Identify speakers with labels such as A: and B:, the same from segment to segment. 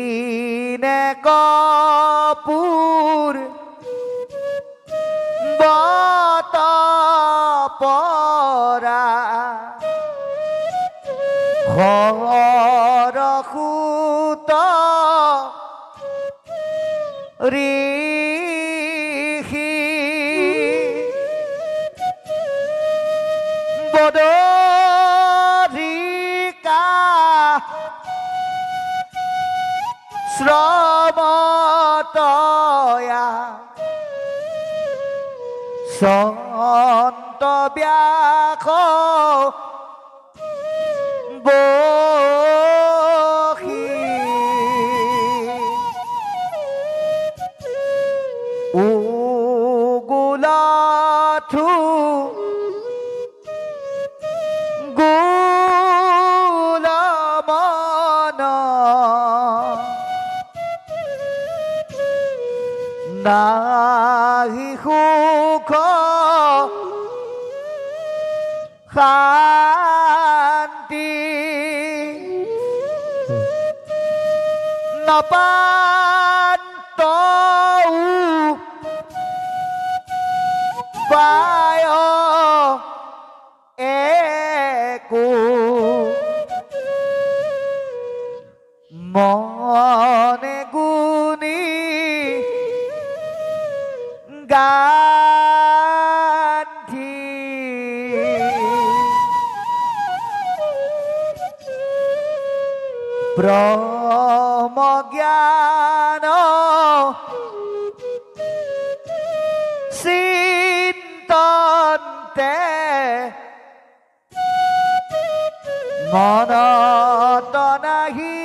A: দিনে কপুর বত পরা হরসুত ঋষি বদরিকা শ্রমতয়া সন্ত ব্যাস বহি উগুলাথু গুলামন নাহি সুখ শান্তি নপান্ত পায় একো মনে গুণী গান্ধী ব্রহ্ম জ্ঞান চিন্তন্তে মনত নাহি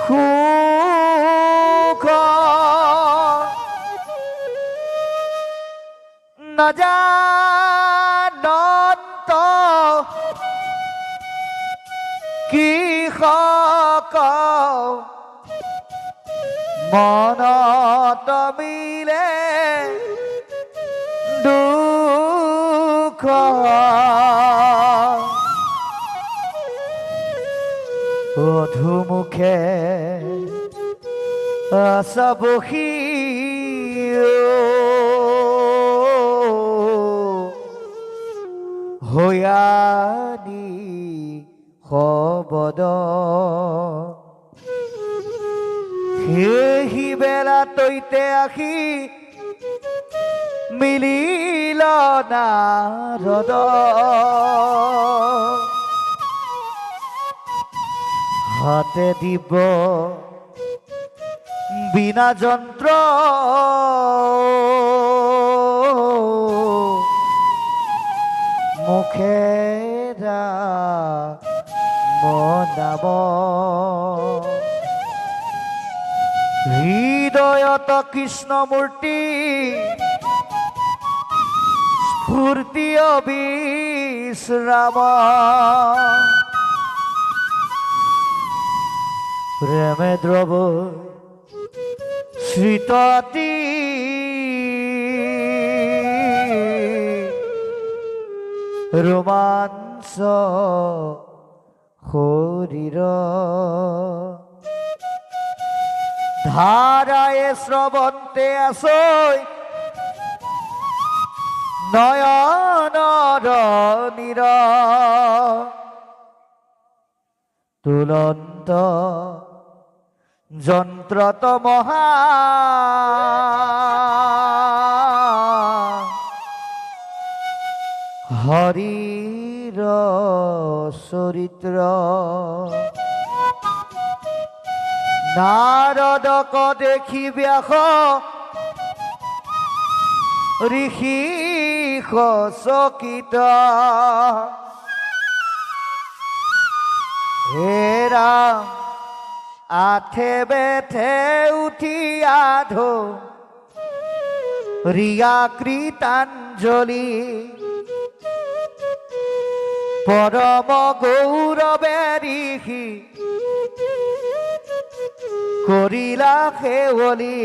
A: সুখ নজানন্ত কৃষক মনত মিলে দুঃখ অধুমুখে আছাবহি হয়ানি শবদ সেই বেলা তৈতে আহি মিলিল নাৰদ হাতে দিব বিনা যন্ত্র মুখেরা মনাব হৃদয়ত কৃষ্ণমূর্তি স্ফূর্তি অবিশ্রাম প্রেমে দ্রব শ্রিততি রোমাঞ্চ শরীর ধারায় শ্রবন্তে আসই নয়নর নীর তুলন্ত যন্ত্রত মহা হরির চরিত্র নারদক দেখি ব্যাস ঋষি চকিত হে রাম আঠে বেঠে উঠি আধো রিয়া কৃতাঞ্জলি পরম গৌরবে ঋষি করিলা খেৱলি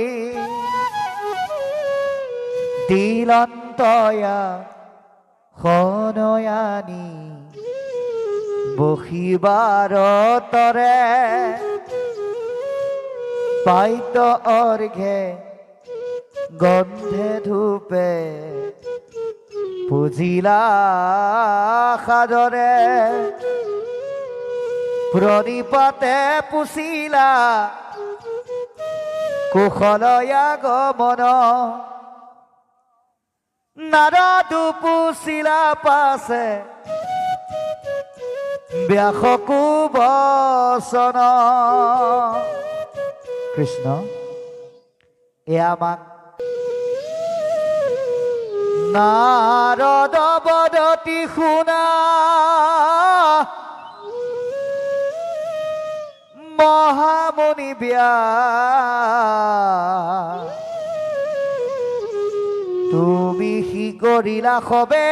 A: দিলন্ত তয়া সনয়ানী বহিবাৰ তৰে পাইত অৰ্ঘে গন্ধে ধূপে পুজিলা সাদৰে প্ৰণিপাতে পুছিলা কুশলয়া গমন নাৰদু পুছিলা পাছে ব্যাসকু বচন কৃষ্ণ এয়া আমাক নাৰদ বদতি শুনা মহামুনি তুমি সি কৰিলা সবে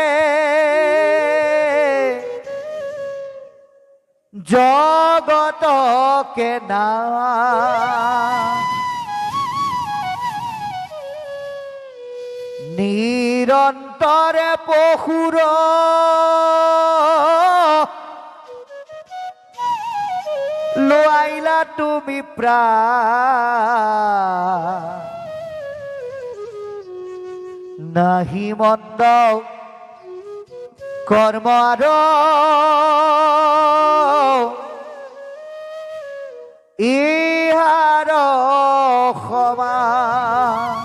A: জগতকে না নিৰন্তৰে পশুৰ লোৱাইলা তুমি প্ৰাণ নাহি মন্দ কৰ্ম আৰু ইহাৰ সমান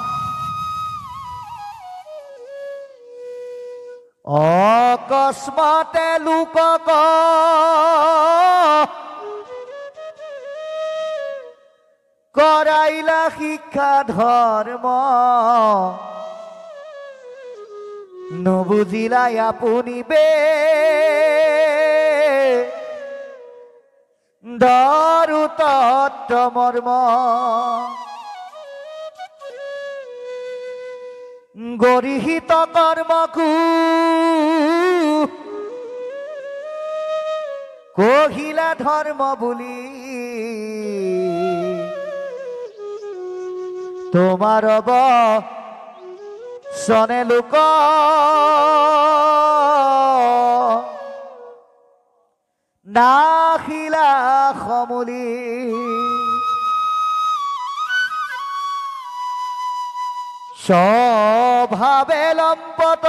A: অকস্মাতে লোকক কৰাইলা শিক্ষা ধৰ্ম নুবুজিলাই আপুনি বে দৰু তত্ত্ব মৰ্ম গৰিহিত কৰ্মকু কহিলা ধৰ্ম বুলি তোমাৰ চনে লোক নাখিলা সমুলি স্বভাৱে লম্পট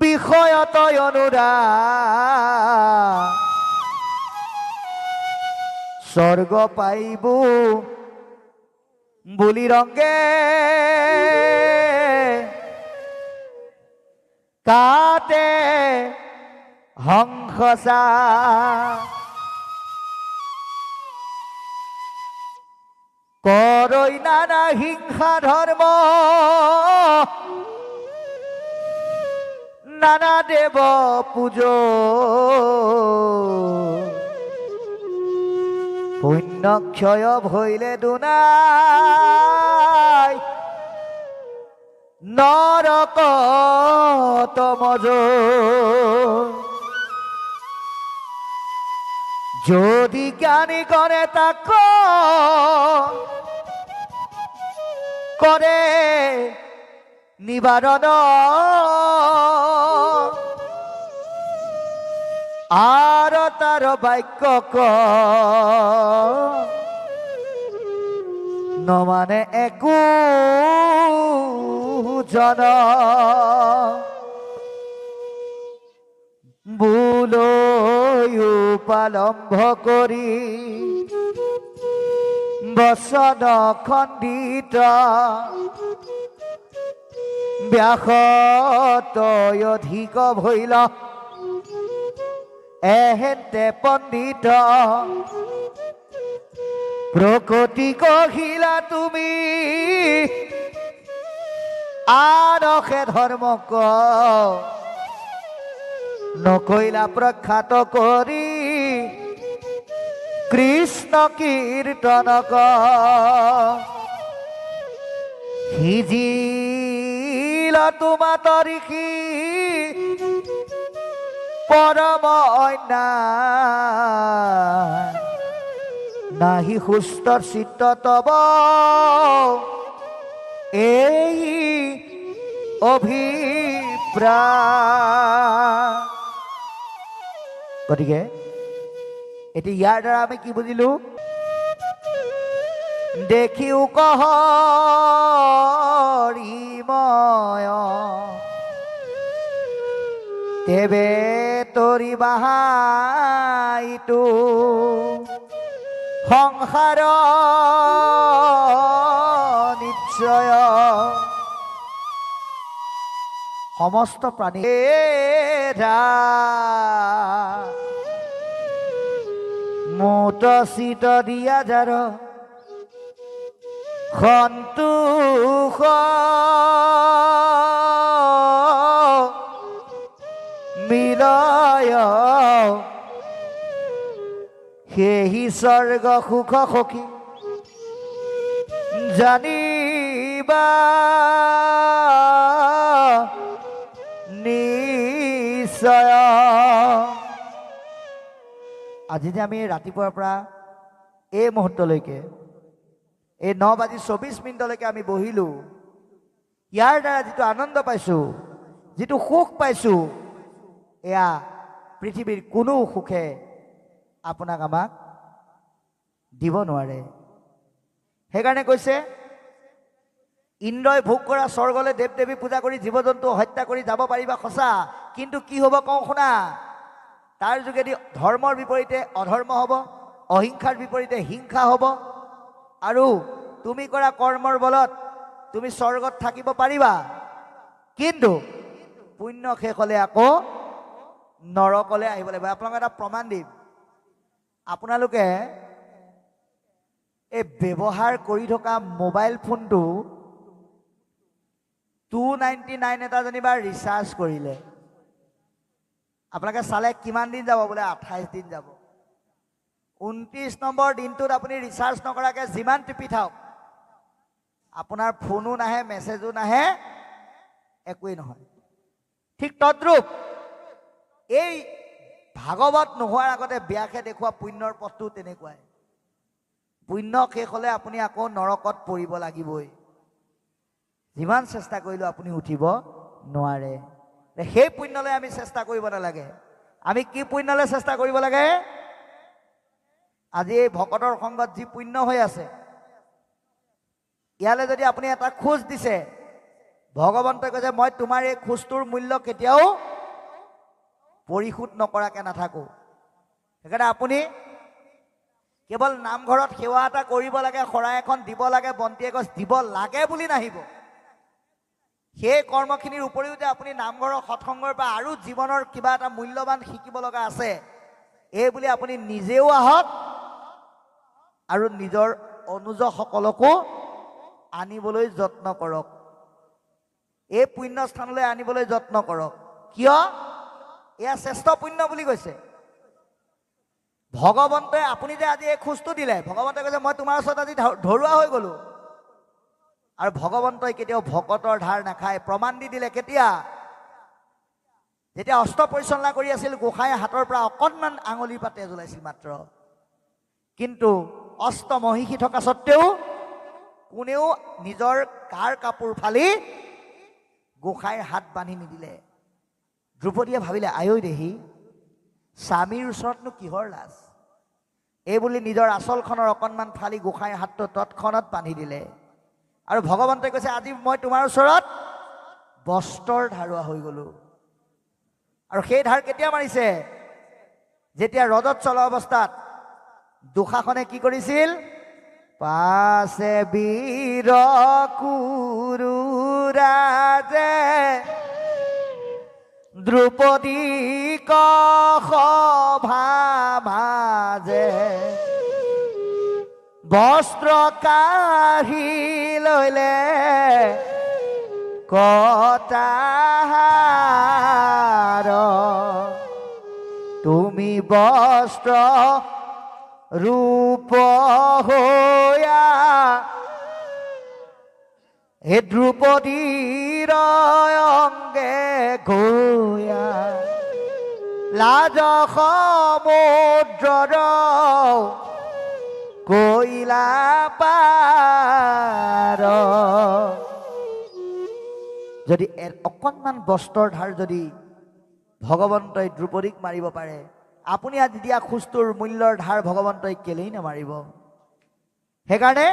A: বিষয়ত অনুৰাগ স্বৰ্গ পাইব বুলি ৰংগে কাতে হংসা কৰৈ নানা হিংসা ধৰ্ম নানা দেৱ পূজ পুণ্য ক্ষয় ভইলে দুনাই নৰক তমজ যদি জ্ঞানী কৰে তাক কৰে নিবাৰণ আৰু তাৰ বাক্য নমানে একো জন বুলৈ উপালম্ভ কৰি বচন খণ্ডিত ব্যাসত অধিক ভৈল এহেন্তে পণ্ডিত প্ৰকৃতি কহিলা তুমি আনহে ধৰ্মক নকইলা প্ৰখ্যাত কৰি কৃষ্ণ কীৰ্তনক সিজিল তোমাত ঋষি পৰম অন্যায় নাহি সুস্থ চিত্ত তব এই অভিপ্ৰায়। গতিকে এতিয়া ইয়াৰ দ্বাৰা আমি কি বুজিলো? দেখিও কহৰিময় তেবে তৰি বাহাইটো সংসাৰ নিশ্চয়। সমস্ত প্ৰাণী মোট চিত দিয়া যাৰ সন্তোষ মিলয় সেহি স্বৰ্গ সুখ সখী জানিবা নিশ্চয়। আজি যে আমি ৰাতিপুৱাৰ পৰা এই মুহূৰ্তলৈকে এই 9:24 আমি বহিলোঁ, ইয়াৰ দ্বাৰা যিটো আনন্দ পাইছোঁ, যিটো সুখ পাইছোঁ, এয়া পৃথিৱীৰ কোনো সুখে আপোনাক আমাক দিব নোৱাৰে। সেইকাৰণে কৈছে, ইন্দ্ৰই ভোগ কৰা স্বৰ্গলৈ দেৱ দেৱী পূজা কৰি জীৱ জন্তু হত্যা কৰি যাব পাৰিবা সঁচা, কিন্তু কি হ'ব কওঁ শুনা। তাৰ যোগেদি ধৰ্মৰ বিপৰীতে অধৰ্ম হ'ব, অহিংসাৰ বিপৰীতে হিংসা হ'ব, আৰু তুমি কৰা কৰ্মৰ বলত তুমি স্বৰ্গত থাকিব পাৰিবা, কিন্তু পুণ্য শেষ হ'লে আকৌ নৰকলৈ আহিব লাগিব। আপোনালোকে এটা প্ৰমাণ দিম। আপোনালোকে এই ব্যৱহাৰ কৰি থকা মোবাইল ফোনটো 299 এটা যেনিবা ৰিচাৰ্জ কৰিলে, আপোনালোকে চালে কিমান দিন যাব? বোলে 28 দিন যাব। 29 নম্বৰ দিনটোত আপুনি ৰিচাৰ্জ নকৰাকৈ যিমান টিপি থাকক, আপোনাৰ ফোনো নাহে, মেছেজো নাহে, একোৱেই নহয়। ঠিক তদ্ৰূপ এই ভাগৱত নোহোৱাৰ আগতে ব্যাসে দেখুওৱা পুণ্যৰ পথটো তেনেকুৱাই। পুণ্য শেষ হ'লে আপুনি আকৌ নৰকত পৰিব লাগিবই। যিমান চেষ্টা কৰিলেও আপুনি উঠিব নোৱাৰে। সেই পুণ্যলৈ আমি চেষ্টা কৰিব নালাগে। আমি কি পুণ্যলৈ চেষ্টা কৰিব লাগে? আজি এই ভকতৰ সংগত যি পুণ্য হৈ আছে, ইয়ালৈ যদি আপুনি এটা খোজ দিছে, ভগৱন্তই কৈছে মই তোমাৰ এই খোজটোৰ মূল্য কেতিয়াও পৰিশোধ নকৰাকৈ নাথাকোঁ। সেইকাৰণে আপুনি কেৱল নামঘৰত সেৱা এটা কৰিব লাগে, শৰাই এখন দিব লাগে, বন্তি এগছ দিব লাগে বুলি নাহিব। সেই কৰ্মখিনিৰ উপৰিও যে আপুনি নামঘৰৰ সৎসংগৰ পৰা আৰু জীৱনৰ কিবা এটা মূল্যৱান শিকিব লগা আছে, এই বুলি আপুনি নিজেও আহক আৰু নিজৰ অনুজসকলকো আনিবলৈ যত্ন কৰক। এই পুণ্যস্থানলৈ আনিবলৈ যত্ন কৰক। কিয়? এয়া শ্ৰেষ্ঠ পুণ্য বুলি কৈছে ভগৱন্তই। আপুনি যে আজি এই খোজটো দিলে, ভগৱন্তই কৈছে মই তোমাৰ ওচৰত আজি ধৰুৱা হৈ গ'লো। আৰু ভগৱন্তই কেতিয়াও ভকতৰ ধাৰ নাখায়। প্ৰমাণ দি দিলে কেতিয়া? যেতিয়া অস্ত্ৰ পৰিচালনা কৰি আছিল, গোসাঁইৰ হাতৰ পৰা অকণমান আঙুলিৰ পৰা তেজ ওলাইছিল মাত্ৰ, কিন্তু অস্ত্ৰ মহিষী থকা স্বত্বেও কোনেও নিজৰ গাৰ কাপোৰ ফালি গোসাঁইৰ হাত বান্ধি নিদিলে। দ্ৰৌপদীয়ে ভাবিলে, আয়ৈ দেহি, স্বামীৰ ওচৰতনো কিহৰ লাজ? এই বুলি নিজৰ আচলখনৰ অকণমান ফালি গোসাঁইৰ হাতটো তৎক্ষণত বান্ধি দিলে। আৰু ভগৱন্তই কৈছে আজি মই তোমাৰ ওচৰত বস্ত্ৰৰ ধাৰুৱা হৈ গ'লোঁ। আৰু সেই ধাৰ কেতিয়া মাৰিছে? যেতিয়া ৰজত চলা অৱস্থাত দুষাসনে কি কৰিছিল? পাছে বীৰ কুৰু ৰাজে দ্ৰৌপদীক সভা মাজে বস্ত্ৰ কাঢ়ি ললে কটাহাৰ, তুমি বস্ত্ৰ ৰূপ হৈয়া হে দ্ৰৌপদীৰ অংগে গয়া, লাজ সমুদ্ৰৰ কইলা পাৰ। যদি অকণমান বস্ত্ৰৰ ধাৰ যদি ভগৱন্তই দ্ৰুপদীক মাৰিব পাৰে, আপুনি আজি দিয়া খোজটোৰ মূল্যৰ ধাৰ ভগৱন্তই কেলেই নামাৰিব? সেইকাৰণে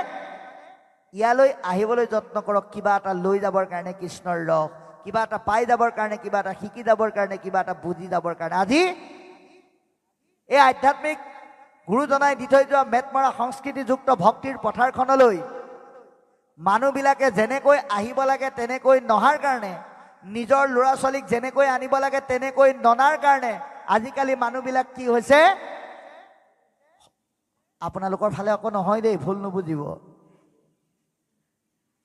A: ইয়ালৈ আহিবলৈ যত্ন কৰক, কিবা এটা লৈ যাবৰ কাৰণে কৃষ্ণৰ ৰস, কিবা এটা পাই যাবৰ কাৰণে, কিবা এটা শিকি যাবৰ কাৰণে, কিবা এটা বুজি যাবৰ কাৰণে। আজি এই আধ্যাত্মিক গুৰুজনাই দি থৈ যোৱা মেটমৰা সংস্কৃতিযুক্ত ভক্তিৰ পথাৰখনলৈ মানুহবিলাকে যেনেকৈ আহিব লাগে তেনেকৈ নহাৰ কাৰণে, নিজৰ ল'ৰা ছোৱালীক যেনেকৈ আনিব লাগে তেনেকৈ ননাৰ কাৰণে আজিকালি মানুহবিলাক কি হৈছে, আপোনালোকৰ ফালে আকৌ নহয় দেই, ভুল নুবুজিব,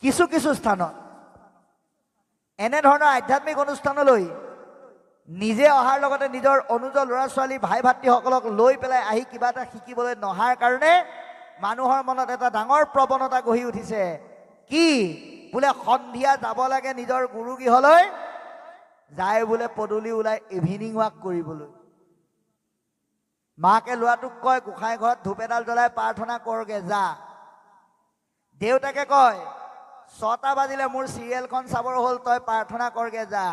A: কিছু কিছু স্থানত এনেধৰণৰ আধ্যাত্মিক অনুষ্ঠানলৈ নিজে অহাৰ লগতে নিজৰ অনুজ ল'ৰা ছোৱালী ভাই ভাতৃসকলক লৈ পেলাই আহি কিবা এটা শিকিবলৈ নহাৰ কাৰণে মানুহৰ মনত এটা ডাঙৰ প্ৰৱণতা গঢ়ি উঠিছে। কি বোলে সন্ধিয়া যাব লাগে নিজৰ গুৰুগৃহলৈ, যায় বোলে পদূলি ওলাই ইভিনিং ৱাক কৰিবলৈ। মাকে ল'ৰাটোক কয় গোসাঁই ঘৰত ধূপ এডাল জ্বলাই প্ৰাৰ্থনা কৰগে যা। দেউতাকে কয় 6টা বাজিলে মোৰ চিৰিয়েলখন চাবৰ হ'ল, তই প্ৰাৰ্থনা কৰগে যা।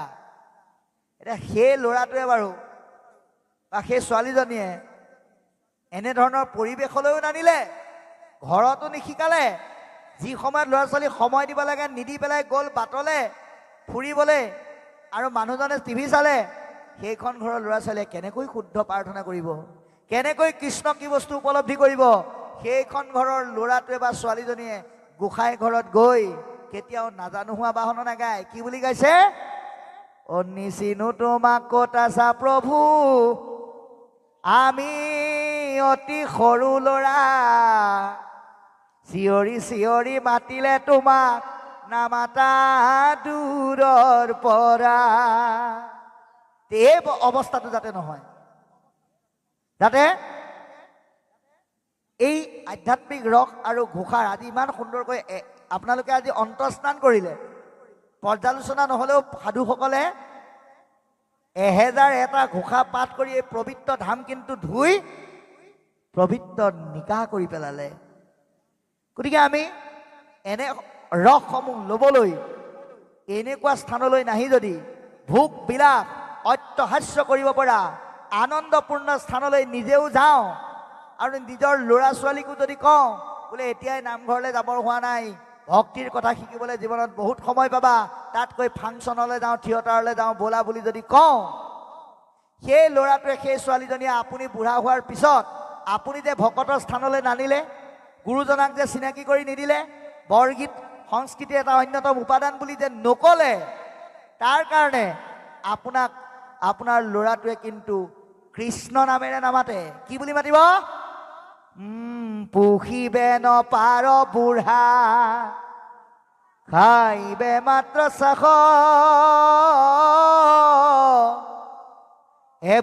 A: এতিয়া সেই ল'ৰাটোৱে বাৰু বা সেই ছোৱালীজনীয়ে এনেধৰণৰ পৰিৱেশলৈও নানিলে, ঘৰতো নিশিকালে। যি সময়ত ল'ৰা ছোৱালী সময় দিব লাগে নিদি পেলাই গ'ল বাটলে ফুৰিবলৈ, আৰু মানুহজনে টিভি চালে। সেইখন ঘৰৰ ল'ৰা ছোৱালীয়ে কেনেকৈ শুদ্ধ প্ৰাৰ্থনা কৰিব, কেনেকৈ কৃষ্ণ কি বস্তু উপলব্ধি কৰিব? সেইখন ঘৰৰ ল'ৰাটোৱে বা ছোৱালীজনীয়ে গোসাঁই ঘৰত গৈ কেতিয়াও নাজানো হোৱা বাহন নাগায়। কি বুলি গাইছে? অনিচিনো তোমাক ক'ত আছা প্ৰভু, আমি অতি সৰু ল'ৰা, চিঞৰি চিঞৰি মাতিলে তোমাক নামাতা দূৰৰ পৰা। এই অৱস্থাটো যাতে নহয়, যাতে এই আধ্যাত্মিক ৰস আৰু ঘোষাৰ আজি ইমান সুন্দৰকৈ আপোনালোকে আজি অন্তঃস্নান কৰিলে, পৰ্যালোচনা নহ'লেও সাধুসকলে 1001টা ঘোষা পাঠ কৰি এই পবিত্ৰ ধাম কিন্তু ধুই পবিত্ৰ নিকাহ কৰি পেলালে। গতিকে আমি এনে ৰসসমূহ ল'বলৈ এনেকুৱা স্থানলৈ নাহি যদি ভোগ বিলাস অট্টহাস্য কৰিব পৰা আনন্দপূৰ্ণ স্থানলৈ নিজেও যাওঁ, আৰু নিজৰ ল'ৰা ছোৱালীকো যদি কওঁ বোলে এতিয়াই নামঘৰলৈ যাবৰ হোৱা নাই, ভক্তিৰ কথা শিকিবলৈ জীৱনত বহুত সময় পাবা, তাতকৈ ফাংচনলৈ যাওঁ, থিয়েটাৰলৈ যাওঁ ব'লা বুলি যদি কওঁ, সেই ল'ৰাটোৱে সেই ছোৱালীজনীয়ে আপুনি বুঢ়া হোৱাৰ পিছত আপুনি যে ভকতৰ স্থানলৈ নানিলে, গুৰুজনাক যে চিনাকি কৰি নিদিলে, বৰগীত সংস্কৃতিৰ এটা অন্যতম উপাদান বুলি যে নকলে, তাৰ কাৰণে আপোনাক আপোনাৰ ল'ৰাটোৱে কিন্তু কৃষ্ণ নামেৰে নামাতে। কি বুলি মাতিব? পুহিবে নপাৰ বুঢ়া, খাইবে মাত্ৰ চাখ,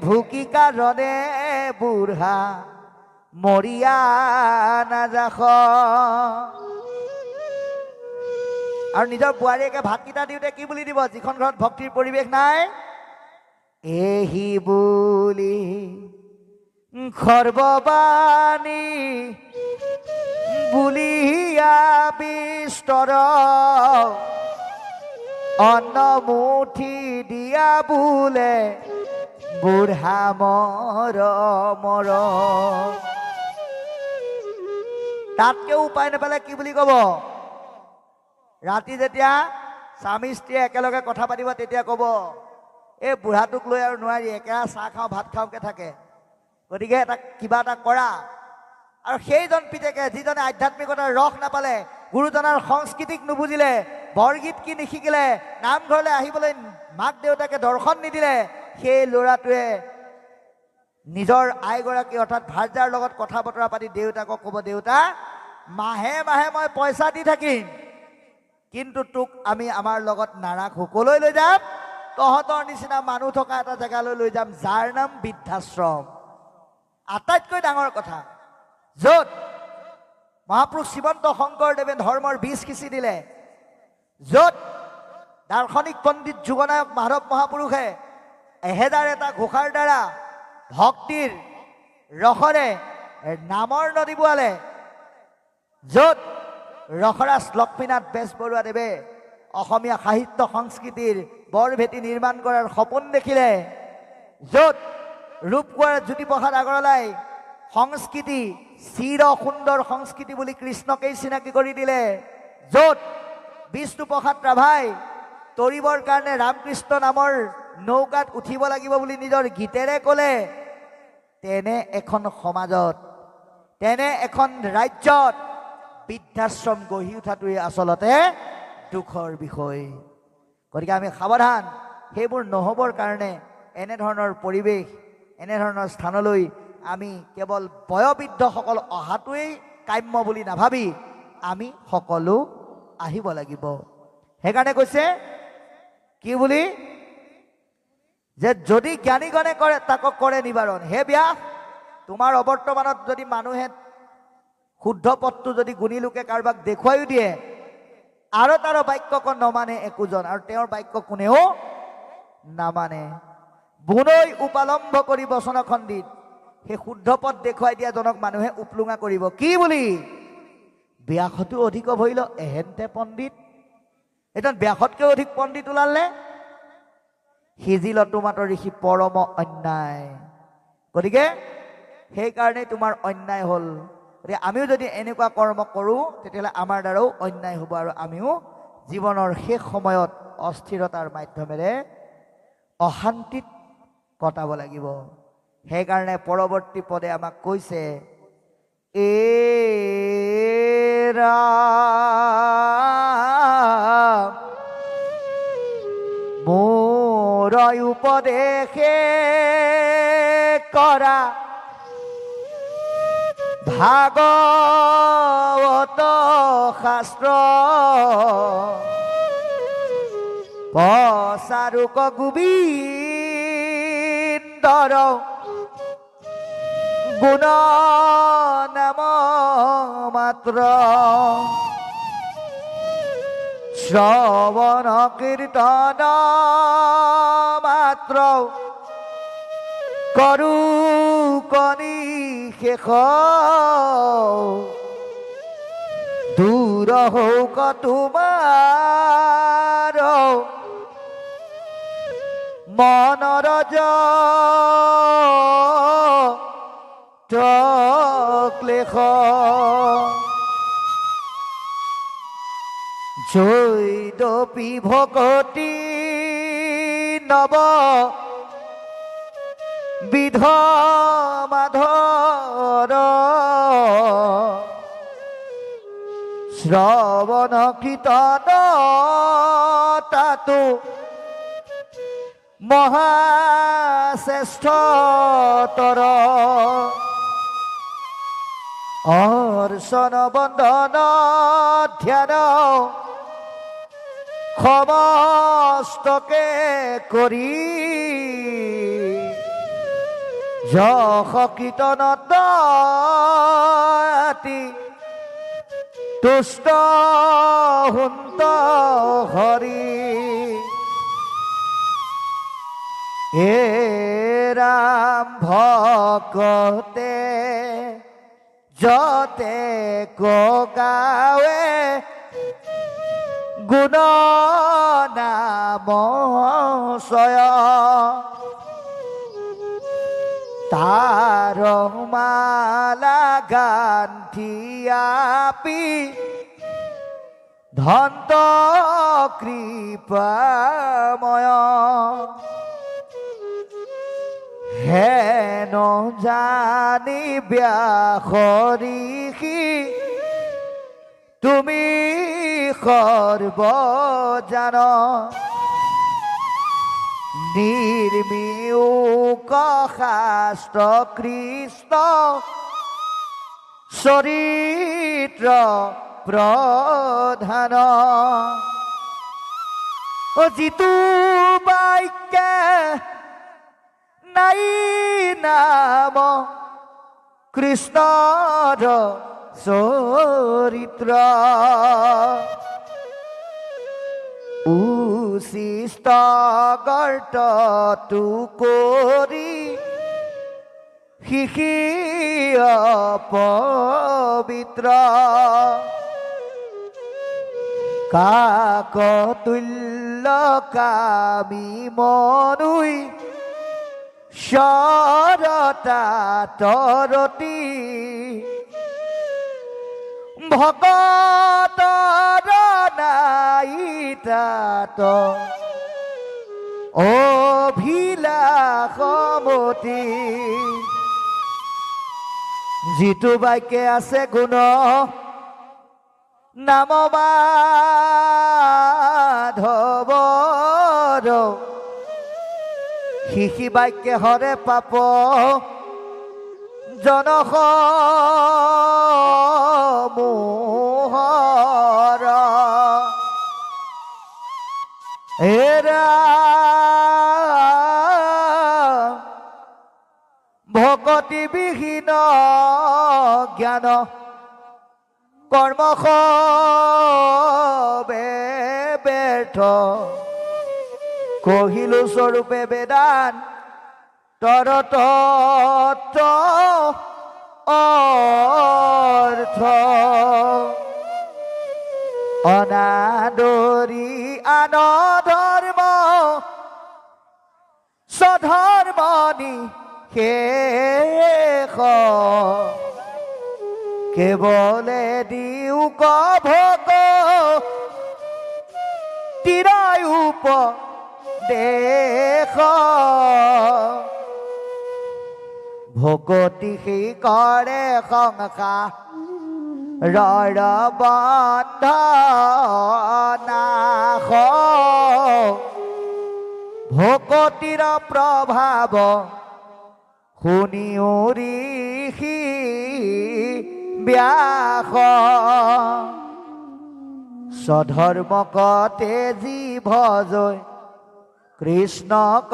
A: ভুকি কাৰণে বুঢ়া মৰিয়া নাযাখ। আৰু নিজৰ বোৱাৰীয়েকে ভাতকেইটা দিওঁতে কি বুলি দিব? যিখন ঘৰত ভক্তিৰ পৰিৱেশ নাই, এহি বুলি খৰ্ববাণী বুলিয়া বিস্তৰ, অন্নমুঠি দিয়া বোলে বুঢ়া মৰ মৰ। তাতকেও উপায় নাপালে কি বুলি ক'ব? ৰাতি যেতিয়া স্বামী স্ত্ৰীয়ে একেলগে কথা পাতিব তেতিয়া ক'ব, এই বুঢ়াটোক লৈ আৰু নোৱাৰি, একেৰা চাহ খাওঁ ভাত খাওঁকে থাকে, গতিকে এটা কিবা এটা কৰা। আৰু সেইজন পিতেকে যিজনে আধ্যাত্মিকতাৰ ৰস নাপালে, গুৰুজনাৰ সংস্কৃতিক নুবুজিলে, বৰগীত কি নিশিকিলে, নামঘৰলৈ আহিবলৈ মাক দেউতাকে দৰ্শন নিদিলে, সেই ল'ৰাটোৱে নিজৰ আইগৰাকী অৰ্থাৎ ভাৰ্যাৰ লগত কথা বতৰা পাতি দেউতাকক ক'ব, দেউতা মাহে মাহে মই পইচা দি থাকিম, কিন্তু তোক আমি আমাৰ লগত নাৰাখোঁ। ক'লৈ লৈ যাম? তহঁতৰ নিচিনা মানুহ থকা এটা জেগালৈ লৈ যাম, যাৰ নাম বৃদ্ধাশ্ৰম। আটাইতকৈ ডাঙৰ কথা, য'ত মহাপুৰুষ শ্ৰীমন্ত শংকৰদেৱে ধৰ্মৰ বীজ সিঁচি দিলে, য'ত দাৰ্শনিক পণ্ডিত যুগনায়ক মাধৱ মহাপুৰুষে 1001টা ঘোষাৰ দ্বাৰা ভক্তিৰ ৰসৰে নামৰ নদী বোৱালে, য'ত ৰসৰাজ লক্ষ্মীনাথ বেজবৰুৱাদেৱে অসমীয়া সাহিত্য সংস্কৃতিৰ বৰভেটি নিৰ্মাণ কৰাৰ সপোন দেখিলে, য'ত ৰূপকোঁৱৰ জ্যোতিপ্ৰসাদ আগৰৱালাই সংস্কৃতি চিৰ সুন্দৰ সংস্কৃতি বুলি কৃষ্ণকেই চিনাকি কৰি দিলে, য'ত বিষ্ণুপ্ৰসাদ ৰাভাই তৰিবৰ কাৰণে ৰামকৃষ্ণ নামৰ নৌকাত উঠিব লাগিব বুলি নিজৰ গীতেৰে ক'লে, তেনে এখন সমাজত, তেনে এখন ৰাজ্যত বৃদ্ধাশ্ৰম গঢ়ি উঠাটোৱে আচলতে দুখৰ বিষয়। গতিকে আমি সাৱধান, সেইবোৰ নহ'বৰ কাৰণে এনেধৰণৰ পৰিৱেশ, এনেধৰণৰ স্থানলৈ আমি কেৱল বয়োবৃদ্ধসকল অহাটোৱেই কাম্য বুলি নাভাবি আমি সকলো আহিব লাগিব। সেইকাৰণে কৈছে কি বুলি, যে যদি জ্ঞানীগণে কৰে তাক কৰে নিবাৰণ। হে ব্যাস, তোমাৰ অৱৰ্তমানত যদি মানুহে শুদ্ধ পথটো যদি গুণী লোকে কাৰোবাক দেখুৱাইও দিয়ে আৰু তাৰ বাক্যক নমানে একোজন, আৰু তেওঁৰ বাক্য কোনেও নামানে, বুনৈ উপালম্ভ কৰি বচন খণ্ডিত, সেই শুদ্ধ পথ দেখুৱাই দিয়া জনক মানুহে উপলুঙা কৰিব কি বুলি, ব্যাসতো অধিক ভৰিল এহেন্তে পণ্ডিত। এতিয়া ব্যাসতকৈ অধিক পণ্ডিত ওলালে, সিজিল তোমাৰ ঋষি পৰম অন্যায়। গতিকে সেইকাৰণেই তোমাৰ অন্যায় হ'ল। গতিকে আমিও যদি এনেকুৱা কৰ্ম কৰোঁ তেতিয়াহ'লে আমাৰ দ্বাৰাও অন্যায় হ'ব, আৰু আমিও জীৱনৰ শেষ সময়ত অস্থিৰতাৰ মাধ্যমেৰে অশান্তিত কটাব লাগিব। সেইকাৰণে পৰৱৰ্তী পদে আমাক কৈছে, মোৰ উপদেশে কৰা ভাগৱত শাস্ত্ৰ, পচাৰুক গোবিন্দৰ গুণ নাম মাত্ৰ, শ্ৰৱণ কীৰ্তন মাত্ৰ কৰো কণি শেষ, দূৰ হৌক তোমাৰ মনৰ ক্লেশ, জৈদপি ভকতি নৱ বিধ মাধৰ, শ্ৰৱণ কীৰ্তন তাতো মহাশ্ৰেষ্ঠতৰ, অৰ্চন বন্দন ধ্যান সমস্তকে কৰি, যশ কীৰ্তনত তুষ্ট হুন্ত হৰি, হে ৰাম ভকতে যতে গাৱে গুণ নাম ছয়, তাৰ মালা গান্ধি আপি ধন্ত কৃপাময়, হেন জানি ব্যাস ঋষি তুমি সৰ্বজান, নিৰ্মিউক শাস্ত্ৰ কৃষ্ণ চৰিত্ৰ প্ৰধান, যিটো বাক্যে নাই নাম কৃষ্ণৰ চৰিত্ৰ, উচিষ্ট গৰ্তটো কৰি শিশিৰ পবিত্ৰ কাকতুল্য কামি মনুই সৰতা তৰতি ভকতৰ নাই তাত অভিলাষমতি যিটো বাক্যে আছে গুণ নাম মাধৱৰ শিশি বাক্যে হৰে পাপ জনসমূহৰ এৰা ভকতি বিহীন জ্ঞান কৰ্ম সবে ব্যৰ্থ কহিলো স্বৰূপে বেদান তৰত অৰ্থ অনাদৰি আন ধৰ্ম স্বধৰ্মনি শেষ কেৱলে দিওক ভোগ তিৰায়ুপ দেশ ভকতি সেই কৰে সংসাৰ বন্ধনাশ ভকতিৰ প্ৰভাৱ শুনিও ঋষি ব্যাস স্বধৰ্মকতে জীৱ জয় কৃষ্ণক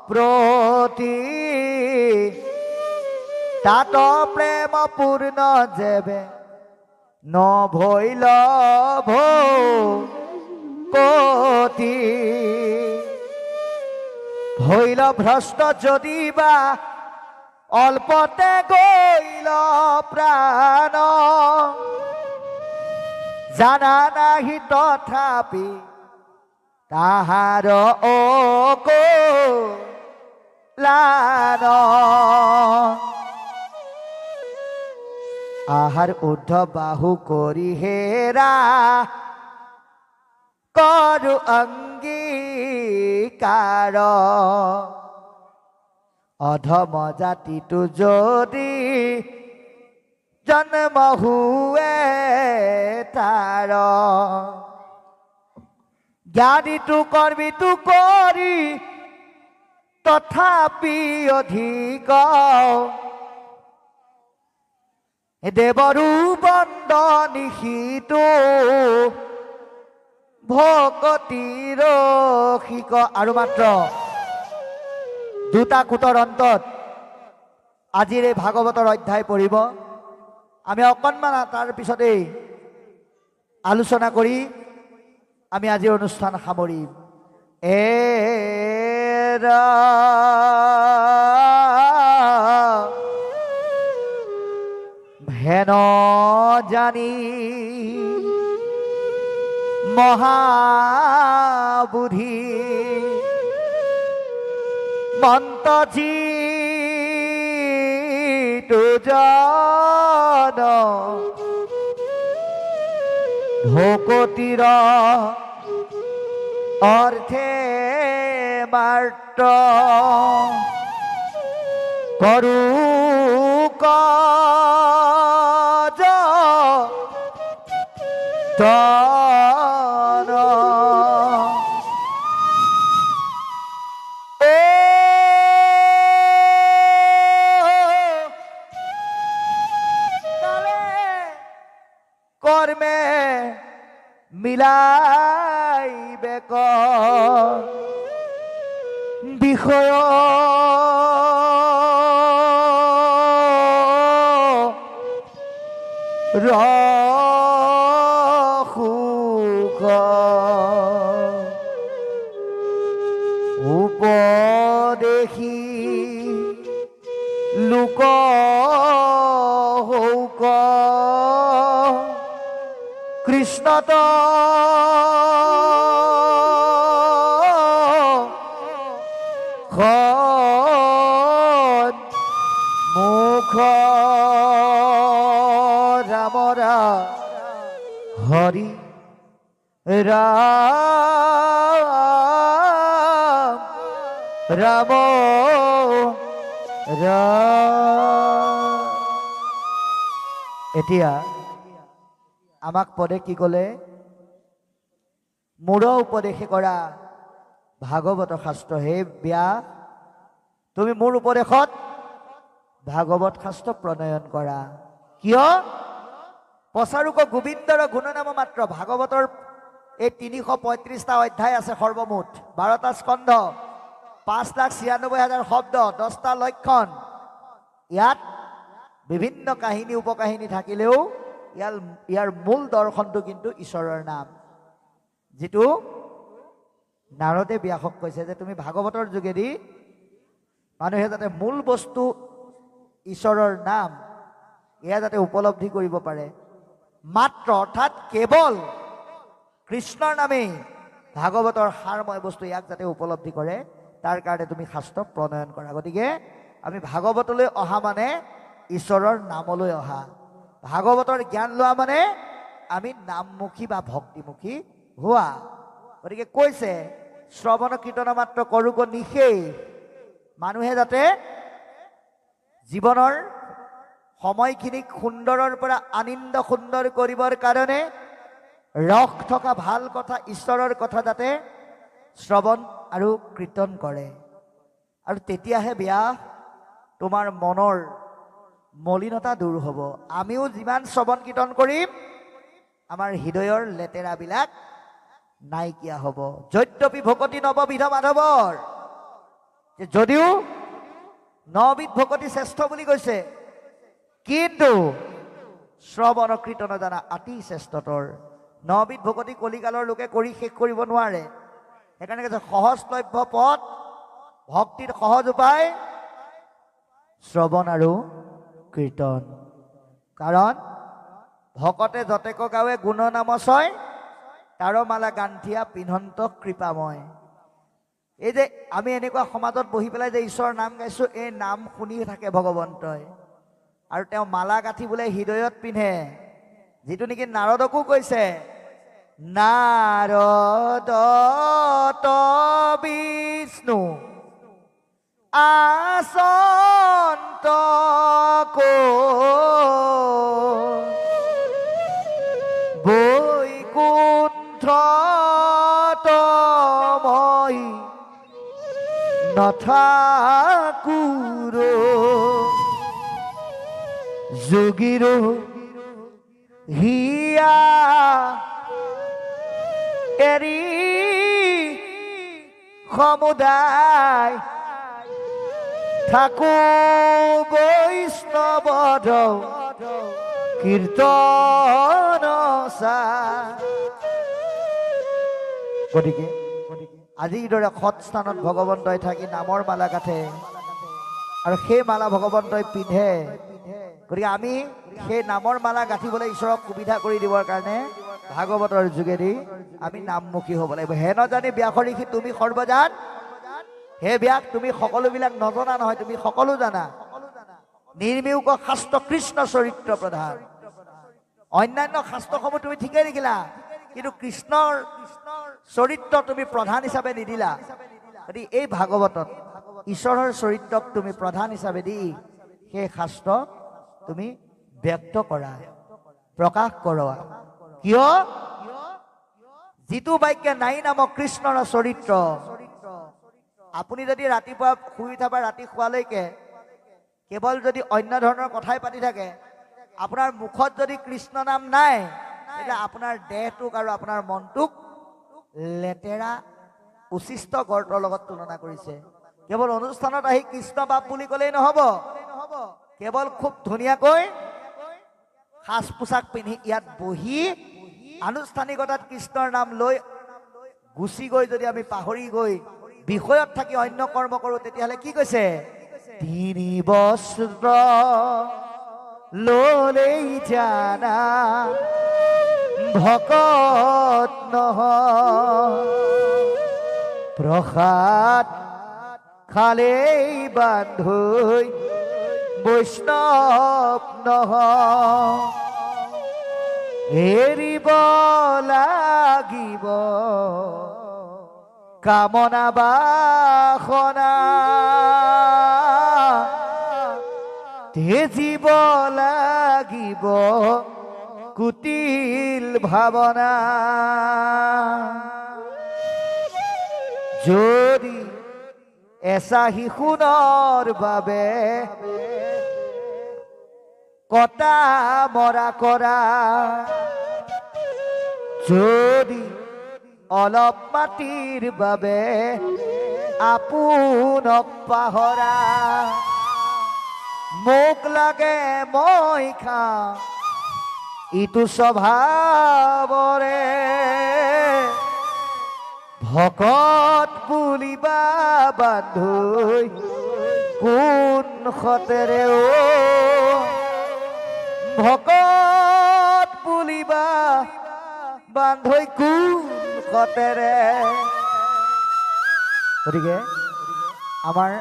A: প্ৰতি তাত প্ৰেম পূৰ্ণ যেবে নভৈল ভকতি ভৈল ভ্ৰষ্ট যদি বা অল্পতে গৈল প্ৰাণ জানা নাহি তথাপি তাহাৰ অকলান আহাৰ ঊৰ্ধ্ব বাহু কৰি হেৰা কৰো অংগীকাৰ অধম জাতিটো যদি জন্ম হুৱে তাৰ জ্ঞানীটো কৰ্মীটো কৰি তথাপি অধিক দেৱৰো বন্দনিশিতো ভকতিৰ শিক আৰু মাত্ৰ দুটা কুটৰ অন্তত আজিৰ এই ভাগৱতৰ অধ্যায় পঢ়িব আমি অকণমান তাৰ পিছতেই আলোচনা কৰি আমি আজিৰ অনুষ্ঠান সামৰিম এৰা হেন জানি মহাবুদ্ধি মন্তজি জন ভকতিৰ অৰ্থে মাত্ৰ কৰো কাজ তন কৰ্মে মিলাইবে বিষয় ৰসুখ উপদেশী কৃষ্ণত মুখ ৰামৰা হৰি ৰাম ৰাম ৰাম। এতিয়া আমাক পদে কি ক'লে? মূৰ উপদেশে কৰা ভাগৱত শাস্ত্ৰ। হে ব্যাস, তুমি মোৰ উপদেশত ভাগৱত শাস্ত্ৰ প্ৰণয়ন কৰা। কিয়? পচাৰুক গোবিন্দৰ গুণনাম মাত্ৰ। ভাগৱতৰ এই 335টা অধ্যায় আছে সৰ্বমুঠ, 12টা স্কন্ধ, 5,96,000 শব্দ, 10টা লক্ষণ। ইয়াত বিভিন্ন কাহিনী উপকাহিনী থাকিলেও ইয়াৰ মূল দৰ্শনটো কিন্তু ঈশ্বৰৰ নাম। যিটো নাৰদে ব্যাসক কৈছে যে তুমি ভাগৱতৰ যোগেদি মানুহে যাতে মূল বস্তু ঈশ্বৰৰ নাম এয়া যাতে উপলব্ধি কৰিব পাৰে। মাত্ৰ অৰ্থাৎ কেৱল কৃষ্ণৰ নামেই ভাগৱতৰ সাৰময় বস্তু, ইয়াক যাতে উপলব্ধি কৰে তাৰ কাৰণে তুমি শাস্ত্ৰ প্ৰণয়ন কৰা। গতিকে আমি ভাগৱতলৈ অহা মানে ঈশ্বৰৰ নামলৈ অহা। ভাগৱতৰ জ্ঞান লোৱা মানে আমি নামমুখী বা ভক্তিমুখী হোৱা। গতিকে কৈছে শ্ৰৱণ কীৰ্তন মাত্ৰ কৰোঁ নিশেষ। মানুহে যাতে জীৱনৰ সময়খিনিক সুন্দৰৰ পৰা আনন্দ সুন্দৰ কৰিবৰ কাৰণে ৰস থকা ভাল কথা, ঈশ্বৰৰ কথা যাতে শ্ৰৱণ আৰু কীৰ্তন কৰে। আৰু তেতিয়াহে ব্যাস তোমাৰ মনৰ মলিনতা দূৰ হ'ব। আমিও যিমান শ্ৰৱণ কীৰ্তন কৰিম আমাৰ হৃদয়ৰ লেতেৰাবিলাক নাইকিয়া হ'ব। যদ্যপি ভকতি নৱবিধ মাধৱৰ, যদিও 9বিধ ভকতি শ্ৰেষ্ঠ বুলি কৈছে, কিন্তু শ্ৰৱণ কীৰ্তন জানা অতি শ্ৰেষ্ঠতৰ। 9বিধ ভকতি কলিকালৰ লোকে কৰি শেষ কৰিব নোৱাৰে। সেইকাৰণে কৈছে সহজলভ্য পথ, ভক্তিৰ সহজ উপায় শ্ৰৱণ আৰু কীৰ্তন। কাৰণ ভকতে যতেক গাৱে গুণ নামচয়, তাৰ মালা গান্ঠিয়া পিন্ধন্ত কৃপাময়। এই যে আমি এনেকুৱা সমাজত বহি পেলাই যে ঈশ্বৰৰ নাম গাইছোঁ, এই নাম শুনি থাকে ভগৱন্তই, আৰু তেওঁ মালা গাঁঠি বোলে হৃদয়ত পিন্ধে। যিটো নেকি নাৰদকো কৈছে, নাৰদ বিষ্ণু আসন্ত বৈকুণ্ঠ তমই নথাকুৰ যোগীৰ হিয়া এৰি সমুদায় থাকো বৈষ্ণৱদ কীৰ্তন চা। গতিকে আজিৰ দৰে সৎস্থানত ভগৱন্তই থাকি নামৰ মালা গাঁঠে আৰু সেই মালা ভগৱন্তই পিন্ধে। গতিকে আমি সেই নামৰ মালা গাঁঠিবলৈ ঈশ্বৰক সুবিধা কৰি দিবৰ কাৰণে ভাগৱতৰ যোগেদি আমি নামমুখী হ'ব লাগিব। হেন জানি ব্যাস ঋষি তুমি সৰ্বজান। হে ব্যাস, তুমি সকলোবিলাক নজনা নহয়, তুমি সকলো জানা। নিৰ্মীয়ক শাস্ত্ৰ কৃষ্ণ চৰিত্ৰ প্ৰধান। অন্যান্য শাস্ত্ৰসমূহ তুমি ঠিকেই লিখিলা, কিন্তু কৃষ্ণৰ চৰিত্ৰ তুমি প্ৰধান হিচাপে নিদিলা। গতিকে এই ভাগৱতত ঈশ্বৰৰ চৰিত্ৰক তুমি প্ৰধান হিচাপে দি সেই শাস্ত্ৰ তুমি ব্যক্ত কৰা, প্ৰকাশ কৰা। কিয়? যিটো বাক্যে নাই নামক কৃষ্ণৰ চৰিত্ৰ। আপুনি যদি ৰাতিপুৱা শুই উঠাৰ পৰা ৰাতি শোৱালৈকে কেৱল যদি অন্য ধৰণৰ কথাই পাতি থাকে, আপোনাৰ মুখত যদি কৃষ্ণ নাম নাই, তেতিয়া আপোনাৰ দেহটোক আৰু আপোনাৰ মনটোক লেতেৰা উচিষ্ট গৰ্তৰ লগত তুলনা কৰিছে। কেৱল অনুষ্ঠানত আহি কৃষ্ণ বাপ বুলি ক'লেই নহ'ব, কেৱল খুব ধুনীয়াকৈ সাজ পোছাক পিন্ধি ইয়াত বহি আনুষ্ঠানিকতাত কৃষ্ণৰ নাম লৈ গুচি গৈ যদি আমি পাহৰি গৈ বিষয়ত থাকি অন্য কৰ্ম কৰোঁ, তেতিয়াহ'লে কি কৈছে? 3 বস্ত্ৰ ললেই জানা ভকত নহয় প্ৰসাদ খালেই বান্ধৈ বৈষ্ণৱ নহয় এৰিব লাগিব কামনা বাসনা তেজিব লাগিব কুটিল ভাৱনা যদি এচাহী সোণৰ বাবে কটা মৰা কৰা যদি অলপ মাটিৰ বাবে আপোনক পাহৰা মোক লাগে মই খাওঁ ইটো স্বভাৱৰে ভকত বুলিবা বান্ধৈ কোন সতেৰে ভকত বুলিবা বান্ধৈ কোন সতেৰে গতিকে আমাৰ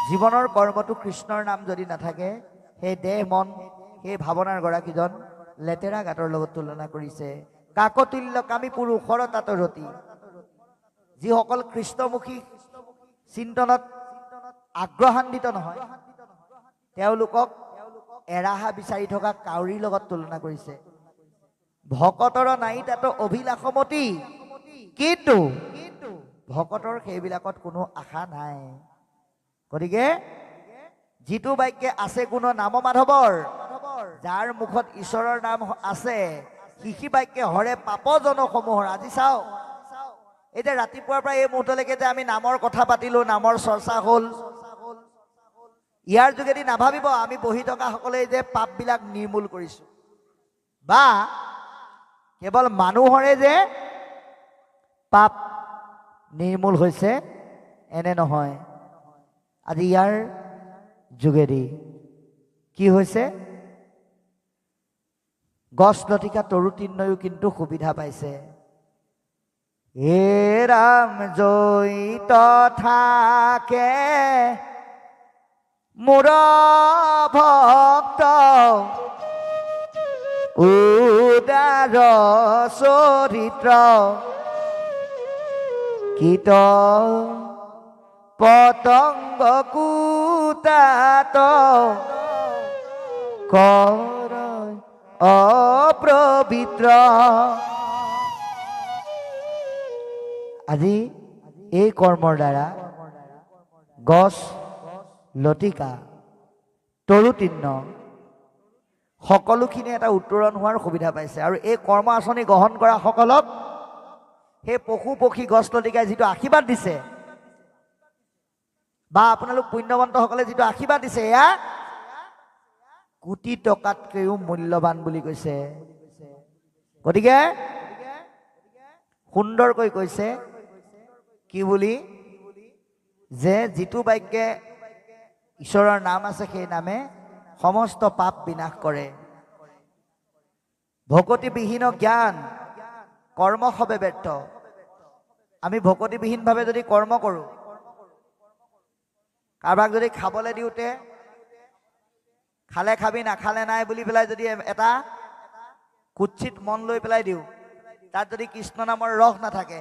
A: জীৱনৰ কৰ্মটো কৃষ্ণৰ নাম যদি নাথাকে সেই দেহ মন সেই ভাৱনাৰ গৰাকীজন লেতেৰা গাঁতৰ লগত তুলনা কৰিছে কাকতুল্য কামী পুৰুষৰ তাত ৰতি যিসকল কৃষ্ণমুখী চিন্তনত আগ্ৰহান্বিত নহয় তেওঁলোকক এৰাহা বিচাৰি থকা কাউৰীৰ লগত তুলনা কৰিছে ভকতৰ নাই তাত অভিলাষমতী কিন্তু ভকতৰ সেইবিলাকত কোনো আশা নাই গতিকে যিটো বাক্যে আছে কোনো নাম মাধৱৰ যাৰ মুখত ঈশ্বৰৰ নাম আছে সিহি বাক্যে হৰে পাপজনসমূহৰ আজি চাওক এতিয়া ৰাতিপুৱাৰ পৰা এই মুহূৰ্তলৈকে যে আমি নামৰ কথা পাতিলো নামৰ চৰ্চা হ'ল ইয়াৰ যোগেদি নাভাবিব আমি বহি থকা সকলে যে পাপবিলাক নিৰ্মূল কৰিছো বা কেৱল মানুহৰে যে পাপ নিৰ্মূল হৈছে এনে নহয় আজি ইয়াৰ যোগেদি কি হৈছে গছ লতিকা তৰু তিনয়ো কিন্তু সুবিধা পাইছে হে ৰাম জয়িত থাকে মোৰ ভক্ত উদাৰ চৰিত্ৰ কীট পতংগ কুতাত কৰ অপবিত্ৰ আজি এই কৰ্মৰ দ্বাৰা গছ লতিকা তৰু তৃণ সকলোখিনি এটা উত্তৰণ হোৱাৰ সুবিধা পাইছে আৰু এই কৰ্ম আঁচনি গ্ৰহণ কৰা সকলক সেই পশু পক্ষী গছ লতিকাই যিটো আশীৰ্বাদ দিছে বা আপোনালোক পুণ্যৱন্তসকলে যিটো আশীৰ্বাদ দিছে এয়া কোটি টকাতকৈও মূল্যৱান বুলি কৈছে গতিকে সুন্দৰকৈ কৈছে কি বুলি যে যিটো বাক্যে ঈশ্বৰৰ নাম আছে সেই নামে সমস্ত পাপ বিনাশ কৰে ভকতিবিহীন জ্ঞান কৰ্ম সবে ব্যৰ্থ আমি ভকতিবিহীনভাৱে যদি কৰ্ম কৰোঁ কাৰোবাক যদি খাবলৈ দিওঁতে খালে খাবি নাখালে নাই বুলি পেলাই যদি এটা কুৎসিত মন লৈ পেলাই দিওঁ তাত যদি কৃষ্ণ নামৰ ৰস নাথাকে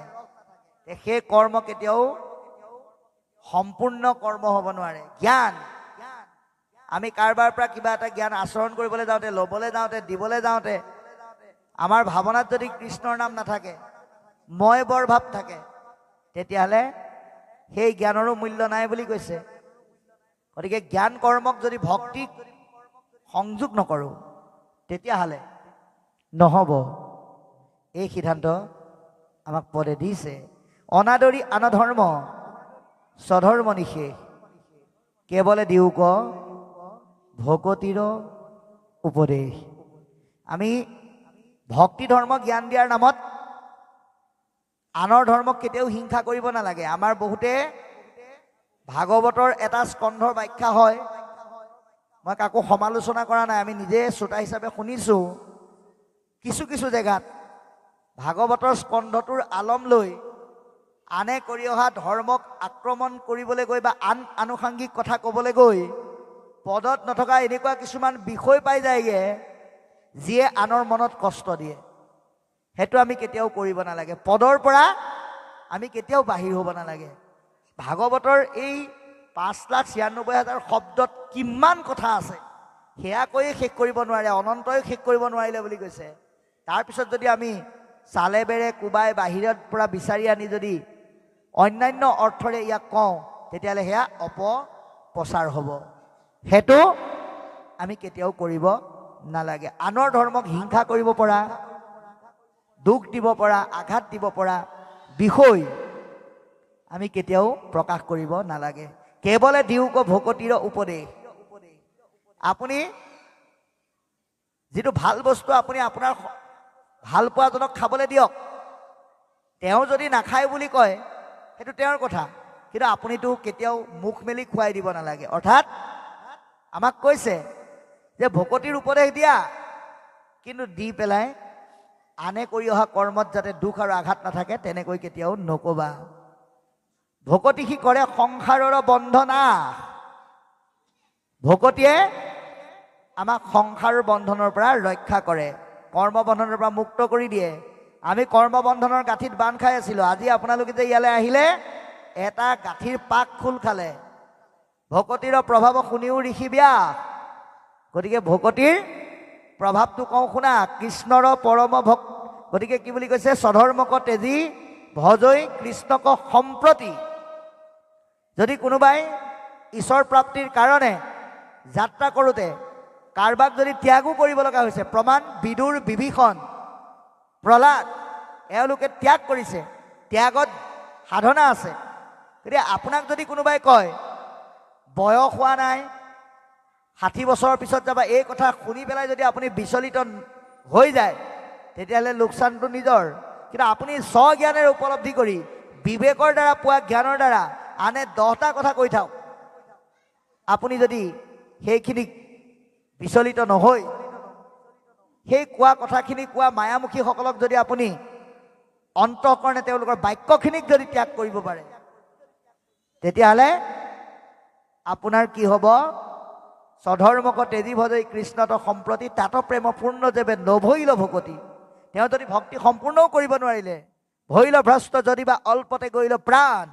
A: সেই কৰ্ম কেতিয়াও সম্পূৰ্ণ কৰ্ম হ'ব নোৱাৰে জ্ঞান আমি কাৰোবাৰ পৰা কিবা এটা জ্ঞান আচৰণ কৰিবলৈ যাওঁতে ল'বলৈ যাওঁতে দিবলৈ যাওঁতে আমাৰ ভাৱনাত যদি কৃষ্ণৰ নাম নাথাকে মই বৰ ভাৱ থাকে তেতিয়াহ'লে সেই জ্ঞানৰো মূল্য নাই বুলি কৈছে গতিকে জ্ঞান কৰ্মক যদি ভক্তিক সংযোগ নকৰোঁ তেতিয়াহ'লে নহ'ব এই সিদ্ধান্ত আমাক পদে দিছে অনাদৰি আনধৰ্ম স্বধৰ্ম নিশেষ কেৱলে দিওঁক ভকতিৰ উপদেশ আমি ভক্তি ধৰ্ম জ্ঞান দিয়াৰ নামত আনৰ ধৰ্মক কেতিয়াও হিংসা কৰিব নালাগে আমাৰ বহুতে ভাগৱতৰ এটা স্কন্ধৰ ব্যাখ্যা হয় মই কাকো সমালোচনা কৰা নাই আমি নিজে শ্ৰোতা হিচাপে শুনিছোঁ কিছু কিছু জেগাত ভাগৱতৰ স্কন্ধটোৰ আলম লৈ আনে কৰি অহা ধৰ্মক আক্ৰমণ কৰিবলৈ গৈ বা আন আনুষাংগিক কথা ক'বলৈ গৈ পদত নথকা এনেকুৱা কিছুমান বিষয় পাই যায়গে যিয়ে আনৰ মনত কষ্ট দিয়ে। সেইটো আমি কেতিয়াও কৰিব নালাগে। পদৰ পৰা আমি কেতিয়াও বাহিৰ হ'ব নালাগে। ভাগৱতৰ এই 5,96,000 শব্দত কিমান কথা আছে সেয়া কৈয়ে শেষ কৰিব নোৱাৰে, অনন্তই শেষ কৰিব নোৱাৰিলে বুলি কৈছে। তাৰপিছত যদি আমি চালে বেৰে কোবাই বাহিৰৰ পৰা বিচাৰি আনি যদি অন্যান্য অৰ্থৰে ইয়াক কওঁ তেতিয়াহ'লে সেয়া অপপ্ৰচাৰ হ'ব। সেইটো আমি কেতিয়াও কৰিব নালাগে। আনৰ ধৰ্মক হিংসা কৰিব পৰা, দুখ দিব পৰা, আঘাত দিব পৰা বিষয় আমি কেতিয়াও প্ৰকাশ কৰিব নালাগে। কেৱলে দিওঁক ভকতিৰ উপদেশ। আপুনি যিটো ভাল বস্তু আপুনি আপোনাৰ ভাল পোৱাজনক খাবলৈ দিয়ক। তেওঁ যদি নাখায় বুলি কয় সেইটো তেওঁৰ কথা, কিন্তু আপুনিতো কেতিয়াও মুখ মেলি খুৱাই দিব নালাগে। অৰ্থাৎ আমাক কৈছে যে ভকতিৰ উপদেশ দিয়া, কিন্তু দি পেলাই আনে কৰি অহা কৰ্মত যাতে দুখ আৰু আঘাত নাথাকে তেনেকৈ কেতিয়াও নকবা। ভকতি সি কৰে সংসাৰৰ বন্ধনা। ভকতিয়ে আমাক সংসাৰৰ বন্ধনৰ পৰা ৰক্ষা কৰে, কৰ্মবন্ধনৰ পৰা মুক্ত কৰি দিয়ে। আমি কৰ্মবন্ধনৰ গাঁঠিত বান্ধ খাই আছিলোঁ। আজি আপোনালোকে যে ইয়ালৈ আহিলে এটা গাঁঠিৰ পাক খোল খালে। ভকতিৰ প্ৰভাৱ শুনিও ঋষি ব্যাস। গতিকে ভকতিৰ প্ৰভাৱটো কওঁ শুনা। কৃষ্ণৰ পৰম ভক্ত, গতিকে কি বুলি কৈছে? স্বধৰ্মক তেজী ভজৈ কৃষ্ণক সম্প্ৰতি। যদি কোনোবাই ঈশ্বৰ প্ৰাপ্তিৰ কাৰণে যাত্ৰা কৰোঁতে কাৰোবাক যদি ত্যাগো কৰিব লগা হৈছে, প্ৰমাণ বিদুৰ, বিভীষণ, প্ৰহ্লাদ, এওঁলোকে ত্যাগ কৰিছে। ত্যাগত সাধনা আছে। গতিকে আপোনাক যদি কোনোবাই কয় বয়স হোৱা নাই, 60 বছৰৰ পিছত যাবা, এই কথা শুনি পেলাই যদি আপুনি বিচলিত হৈ যায় তেতিয়াহ'লে লোকচানটো নিজৰ। কিন্তু আপুনি স্বজ্ঞানেৰে উপলব্ধি কৰি বিবেকৰ দ্বাৰা পোৱা জ্ঞানৰ দ্বাৰা আনে 10টা কথা কৈ থাকক। আপুনি যদি সেইখিনিক বিচলিত নহৈ সেই কোৱা কথাখিনি কোৱা মায়ামুখীসকলক যদি আপুনি অন্তঃকৰণে তেওঁলোকৰ বাক্যখিনিক যদি ত্যাগ কৰিব পাৰে তেতিয়াহ'লে আপোনাৰ কি হ'ব? স্বধৰ্মক তেজী ভজৈ কৃষ্ণত সম্প্ৰতি তাত প্ৰেম পূৰ্ণ যেবে নভৈল ভকতি। তেওঁ যদি ভক্তি সম্পূৰ্ণও কৰিব নোৱাৰিলে, ভৈল ভ্ৰষ্ট যদি বা অল্পতে গৈল প্ৰাণ,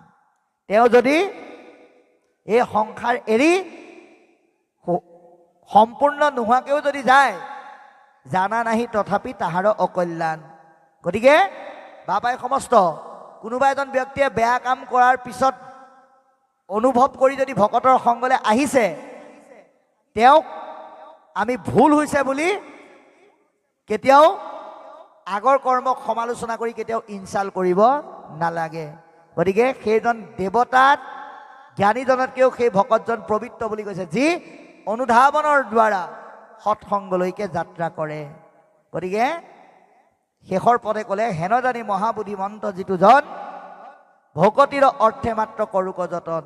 A: তেওঁ যদি এই সংসাৰ এৰি সম্পূৰ্ণ নোহোৱাকেও যদি যায়, জানা নাহি তথাপি তাহাৰ অকল্যাণ। গতিকে বাবাই সমস্ত কোনোবা এজন ব্যক্তিয়ে বেয়া কাম কৰাৰ পিছত অনুভৱ কৰি যদি ভকতৰ সংগলৈ আহিছে, তেওঁক আমি ভুল হৈছে বুলি কেতিয়াও আগৰ কৰ্মক সমালোচনা কৰি কেতিয়াও ইনচাল্ট কৰিব নালাগে। গতিকে সেইজন দেৱতাত জ্ঞানীজনতকৈও সেই ভকতজন পবিত্ৰ বুলি কৈছে, যি অনুধাৱনৰ দ্বাৰা সৎসংগলৈকে যাত্ৰা কৰে। গতিকে শেষৰ পদে ক'লে হেন জানি মহাবুদ্ধিমন্ত যিটো জন ভকতিৰ অৰ্থে মাত্ৰ কৰোক যতন।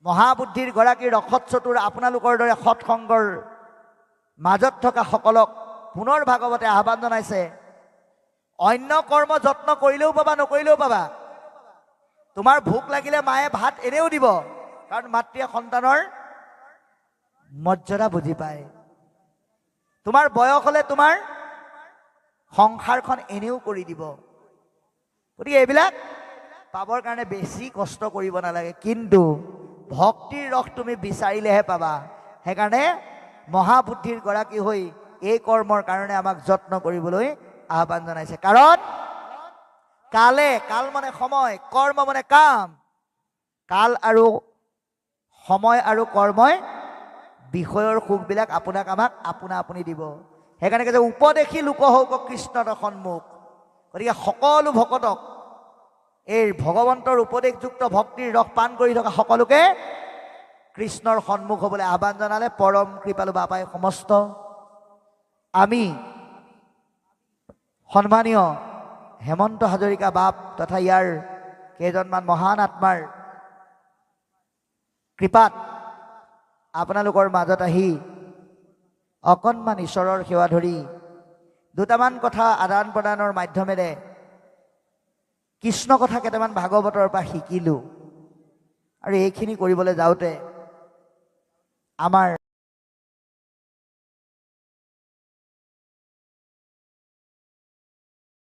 A: মহাবুদ্ধিৰ গৰাকী ৰসত চতুৰ আপোনালোকৰ দৰে সৎসংগৰ মাজত থকা সকলক পুনৰ ভাগৱতে আহ্বান জনাইছে। অন্য কৰ্ম যত্ন কৰিলেও পাবা, নকৰিলেও পাবা। তোমাৰ ভোক লাগিলে মায়ে ভাত এনেও দিব, কাৰণ মাতৃয়ে সন্তানৰ মৰ্যাদা বুজি পায়। তোমাৰ বয়স হ'লে তোমাৰ সংসাৰখন এনেও কৰি দিব। গতিকে এইবিলাক পাবৰ কাৰণে বেছি কষ্ট কৰিব নালাগে, কিন্তু ভক্তিৰ ৰস তুমি বিচাৰিলেহে পাবা। সেইকাৰণে মহাবুদ্ধিৰ গৰাকী হৈ এই কৰ্মৰ কাৰণে আমাক যত্ন কৰিবলৈ আহ্বান জনাইছে। কাৰণ কালে, কাল মানে সময়, কৰ্ম মানে কাম। কাল আৰু সময় আৰু কৰ্মই বিষয়ৰ সুখবিলাক আপোনাক আমাক আপোনা আপুনি দিব। সেইকাৰণে কৈছে উপদেশী লোক হওক কৃষ্ণৰ সন্মুখ। গতিকে সকলো ভকতক এই ভগৱন্তৰ উপদেশযুক্ত ভক্তিৰ ৰস পান কৰি থকা সকলোকে কৃষ্ণৰ সন্মুখ হ'বলৈ আহ্বান জনালে পৰম কৃপালু বাবাই সমস্ত। আমি সন্মানীয় হেমন্ত হাজৰিকা বাপ তথা ইয়াৰ কেইজনমান মহান আত্মাৰ কৃপাত আপোনালোকৰ মাজত আহি অকণমান ঈশ্বৰৰ সেৱা ধৰি দুটামান কথা আদান প্ৰদানৰ মাধ্যমেৰে কৃষ্ণ কথা কেইটামান ভাগৱতৰ পৰা শিকিলোঁ। আৰু এইখিনি কৰিবলৈ যাওঁতে আমাৰ